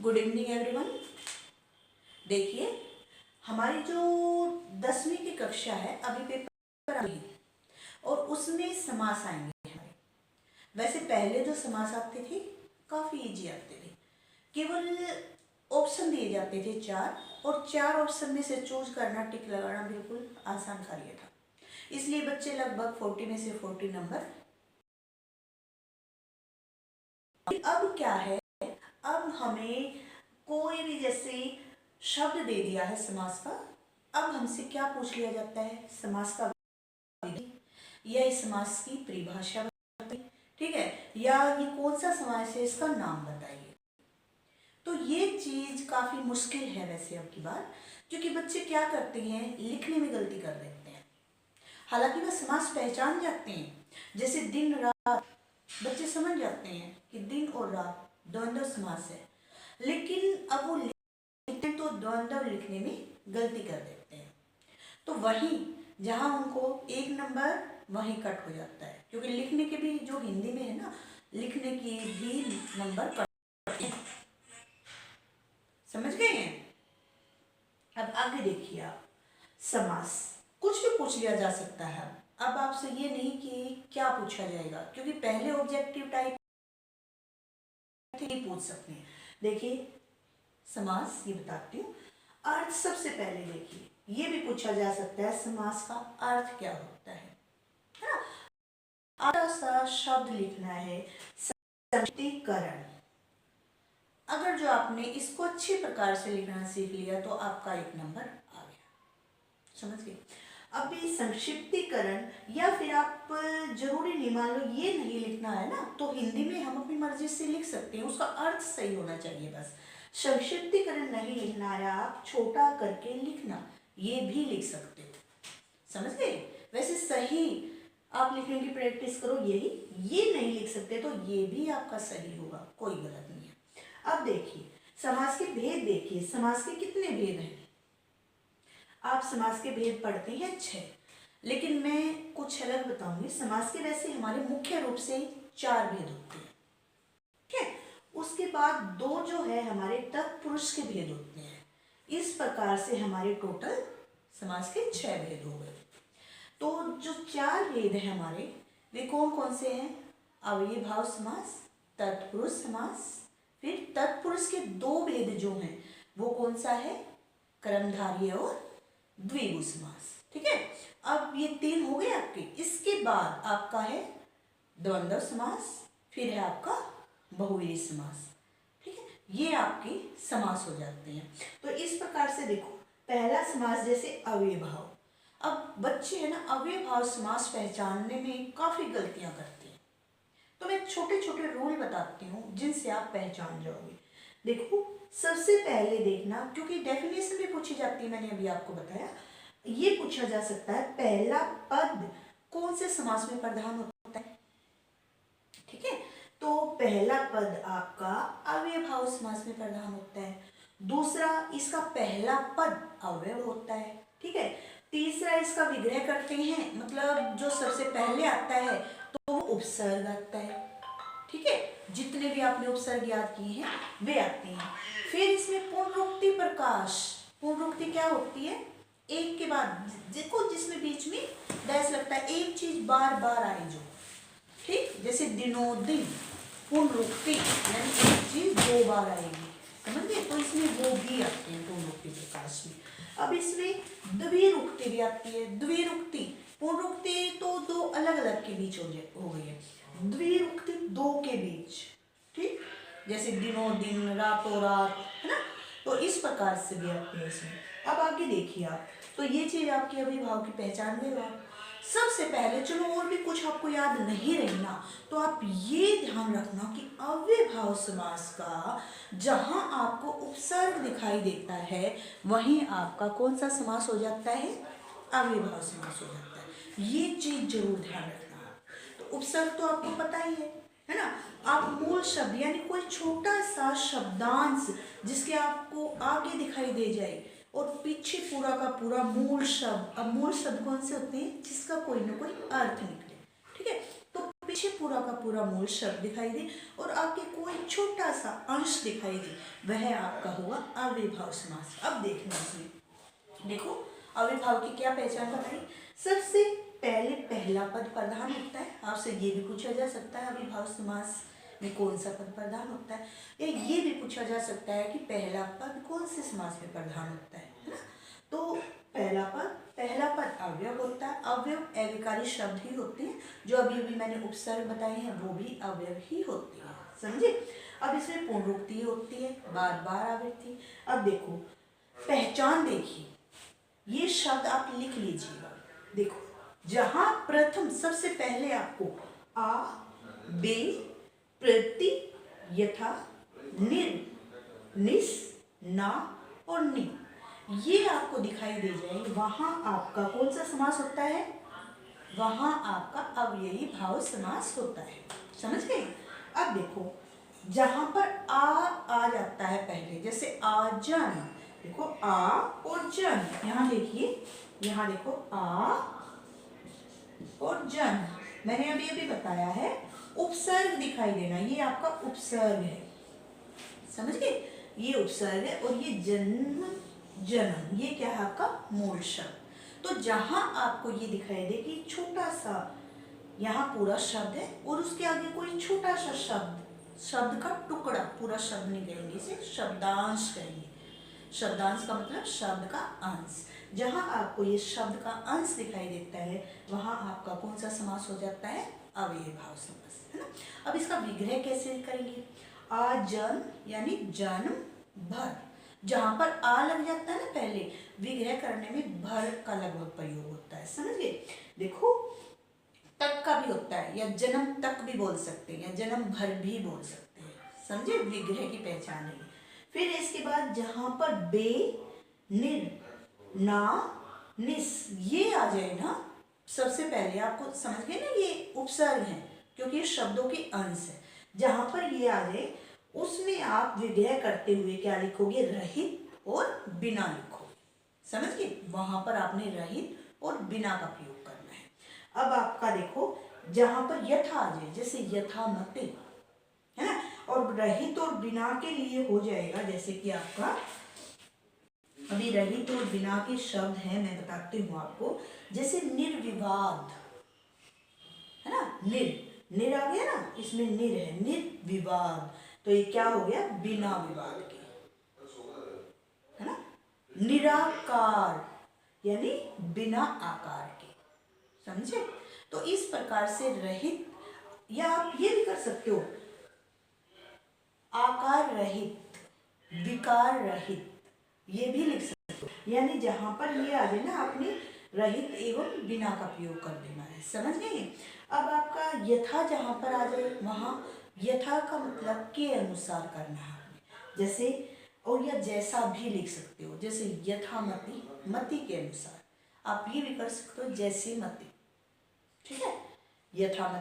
Good evening everyone. देखिए, हमारी जो 10वीं की कक्षा है अभी पेपर आ रही है और उसमें समास आएंगे हमारे। वैसे पहले जो समास आते थे काफ़ी इजी आते थे, केवल ऑप्शन दिए जाते थे 4 और 4 ऑप्शन में से चूज करना, टिक लगाना बिल्कुल आसान कार्य था। इसलिए बच्चे लगभग 40 में से 40 नंबर। अब क्या है, अब हमें कोई भी जैसे शब्द दे दिया है समास का, अब हमसे क्या पूछ लिया जाता है, समास का विधि या इस समास की परिभाषा बताइए, ठीक है, या ये कौन सा समास है इसका नाम बताइए। तो ये चीज काफी मुश्किल है वैसे अब की बार, क्योंकि बच्चे क्या करते हैं, लिखने में गलती कर देते हैं। हालांकि वह समास पहचान जाते हैं, जैसे दिन रात, बच्चे समझ जाते हैं कि दिन और रात द्वंद्व समास है, लेकिन अब वो लिखते तो द्वंद्व लिखने में गलती कर देते हैं। तो वहीं जहां उनको 1 नंबर वहीं कट हो जाता है, क्योंकि लिखने के भी जो हिंदी में है ना, लिखने की भी नंबर कट है। समझ गए हैं? अब आगे देखिए आप, समास कुछ भी पूछ लिया जा सकता है। अब आपसे ये नहीं कि क्या पूछा जाएगा, क्योंकि पहले ऑब्जेक्टिव टाइप पूछ सकते हैं। देखिए समास ये बताती हूँ। अर्थ सबसे पहले देखिए, ये भी पूछा जा सकता है समास का अर्थ क्या होता है ना। आधा सा शब्द लिखना है, संक्षिप्तीकरण। अगर जो आपने इसको अच्छे प्रकार से लिखना सीख लिया तो आपका 1 नंबर आ गया। समझ गए? अभी संक्षिप्तीकरण, या फिर आप जरूरी नहीं, मान लो ये नहीं लिखना है ना, तो हिंदी में हम अपनी मर्जी से लिख सकते हैं, उसका अर्थ सही होना चाहिए बस। संक्षिप्तीकरण नहीं लिखना है, आप छोटा करके लिखना, ये भी लिख सकते हो। समझ गए? वैसे सही आप लिखने की प्रैक्टिस करो, यही ये नहीं लिख सकते तो ये भी आपका सही होगा, कोई गलत नहीं है। अब देखिए समास के भेद, देखिए समास के कितने भेद हैं। आप समास के भेद पढ़ते हैं 6, लेकिन मैं कुछ अलग बताऊंगी। समास के वैसे हमारे मुख्य रूप से 4 भेद होते हैं, ठीक है। उसके बाद 2 जो है हमारे तत्पुरुष के भेद होते हैं। इस प्रकार से हमारे टोटल समास के 6 भेद हो गए। तो जो 4 भेद है हमारे, वे कौन कौन से हैं? अव्ययीभाव समास, तत्पुरुष समास, फिर तत्पुरुष के 2 भेद जो हैं वो कौन सा है, कर्मधारय और द्विगु समास, ठीक है। अब ये 3 हो गए आपके। इसके बाद आपका है द्वंद्व समास, फिर है आपका बहुव्रीहि समास, ठीक है। ये आपके समास हो जाते हैं। तो इस प्रकार से देखो, पहला समास जैसे अव्ययीभाव। अब बच्चे है ना, अव्ययीभाव समास पहचानने में काफी गलतियां करते हैं, तो मैं छोटे छोटे रूल बताती हूँ जिनसे आप पहचान जाओगे। देखो सबसे पहले देखना, क्योंकि डेफिनेशन भी पूछी जाती है, मैंने अभी आपको बताया, ये पूछा जा सकता है पहला पद कौन से समास में प्रधान होता है, ठीक है। तो पहला पद आपका अव्ययीभाव समास में प्रधान होता है। दूसरा, इसका पहला पद अव्यय होता है, ठीक है। तीसरा, इसका विग्रह करते हैं, मतलब जो सबसे पहले आता है तो उपसर्ग आता है, ठीक है। जितने भी आपने उपसर्ग याद किए हैं वे आते हैं। फिर इसमें पुनरुक्ति प्रकाश। पुनरुक्ति क्या होती है, एक के बाद देखो जिसमें बीच में डैश लगता है, एक चीज बार बार आए जो, ठीक, जैसे दिनोदिन, पुनरुक्ति यानी एक चीज 2 बार आएगी, समझ गए। तो इसमें वो भी आते हैं पुनरुक्ति प्रकाश में। अब इसमें द्विरुक्ति भी आती है। द्विरुक्ति, पुनरुक्ति तो 2 अलग अलग के बीच हो गई है, द्विरुक्ति 2 के बीच, ठीक, जैसे दिनों दिन, रातों रात, है ना। तो इस प्रकार से भी आते हैं इसमें। अब आगे देखिए आप, तो ये चीज आपके अभिभाव की पहचान में बात। सबसे पहले चलो और भी कुछ आपको याद नहीं रहना, तो आप ये ध्यान रखना कि अव्ययीभाव समास का जहां आपको उपसर्ग दिखाई देता है वहीं आपका कौन सा समास हो जाता है, अव्ययीभाव समास हो जाता है। ये चीज जरूर ध्यान रखना। तो उपसर्ग तो आपको पता ही है ना। आप मूल शब्द यानी कोई छोटा सा शब्दांश जिसके आपको आगे दिखाई दे जाए और पीछे पूरा का पूरा मूल शब्द। अब मूल शब्द कौन से होते हैं, जिसका कोई ना कोई अर्थ निकले, ठीक है। तो पीछे पूरा का पूरा मूल शब्द दिखाई दे और आगे कोई छोटा सा अंश दिखाई दे, वह आपका होगा अव्ययभाव समास। अब देखना इसमें, देखो अव्ययभाव की क्या पहचान बताई। सबसे पहले पहला पद प्रधान होता है। आपसे ये भी पूछा जा सकता है अव्ययभाव समास में कौन सा पद प्रधान होता है, या ये भी पूछा जा सकता है कि पहला पद कौन से समास में प्रधान होता है ना। तो पहला पद अवयव होता है। अवयव अविकारी शब्द ही होते हैं, जो अभी अभी मैंने उपसर्ग बताए हैं वो भी अवयव ही होते हैं, समझे। अब इसमें पुनरुक्ति होती है, बार बार आवृत्ति। अब देखो पहचान देखिए, ये शब्द आप लिख लीजिएगा। देखो जहां प्रथम सबसे पहले आपको आ, बे, प्रति, यथा, निर, निस, ना और नि ये आपको दिखाई दे जाए, वहां आपका कौन सा समास होता है, वहां आपका अव्ययी भाव समास होता है, समझ गए। अब देखो जहां पर आ जाता है पहले, जैसे आजन, देखो आ और जन, यहां देखिए, यहां देखो आ और जन, मैंने अभी अभी बताया है उपसर्ग दिखाई देना, ये आपका उपसर्ग है, समझ गए। ये उपसर्ग है और ये जन्म जन्म, ये क्या है आपका मूल शब्द। तो जहां आपको ये दिखाई दे कि छोटा सा यहाँ पूरा शब्द है और उसके आगे कोई छोटा सा शब्द का टुकड़ा, पूरा शब्द नहीं कहेंगे, इसे शब्दांश कहेंगे। शब्दांश का मतलब शब्द का अंश। जहां आपको ये शब्द का अंश दिखाई देता है, वहां आपका कौन सा समास हो जाता है, अव्ययभाव समास, है ना। अब इसका विग्रह कैसे करेंगे, आजन यानी जन्म भर, जहां पर आ लग जाता है ना पहले, विग्रह करने में भर का लगभग प्रयोग होता है, समझ गए। देखो तक का भी होता है, या जन्म तक भी बोल सकते हैं, या जन्म भर भी बोल सकते हैं, समझे, विग्रह की पहचान है। फिर इसके बाद जहां पर बे, निर, ना, निस ये आ जाए ना, सबसे पहले आपको समझ गए ना, ये उपसर्ग है क्योंकि ये शब्दों के अंश है। जहां पर ये आ जाए उसमें आप विग्रह करते हुए क्या लिखोगे, रहित और बिना लिखोगे, समझ गए। वहां पर आपने रहित और बिना का प्रयोग करना है। अब आपका देखो जहां पर यथा आ जाए, जैसे यथामति, है ना, और रहित और बिना के लिए हो जाएगा, जैसे कि आपका अभी रहित और बिना के शब्द हैं, मैं बताती हूँ आपको, जैसे निर्विवाद, है ना, निर आ गया ना, इसमें निर है, निर्विवाद, तो ये क्या हो गया, बिना विवाद के, है ना। निराकार यानी बिना आकार के, समझे। तो इस प्रकार से रहित, या आप ये भी कर सकते हो आकार रहित, विकार रहित, ये भी लिख सकते हो, यानी जहां पर ये आ जाए ना, आपने रहित एवं बिना का प्रयोग कर देना है, समझ गए। अब आपका यथा जहां पर आ जाए, वहां यथा का मतलब के अनुसार करना है आपने, जैसे, और या जैसा भी लिख सकते हो, जैसे यथामति, मति के अनुसार, आप ये भी कर सकते हो जैसे मति, ठीक है, यथामति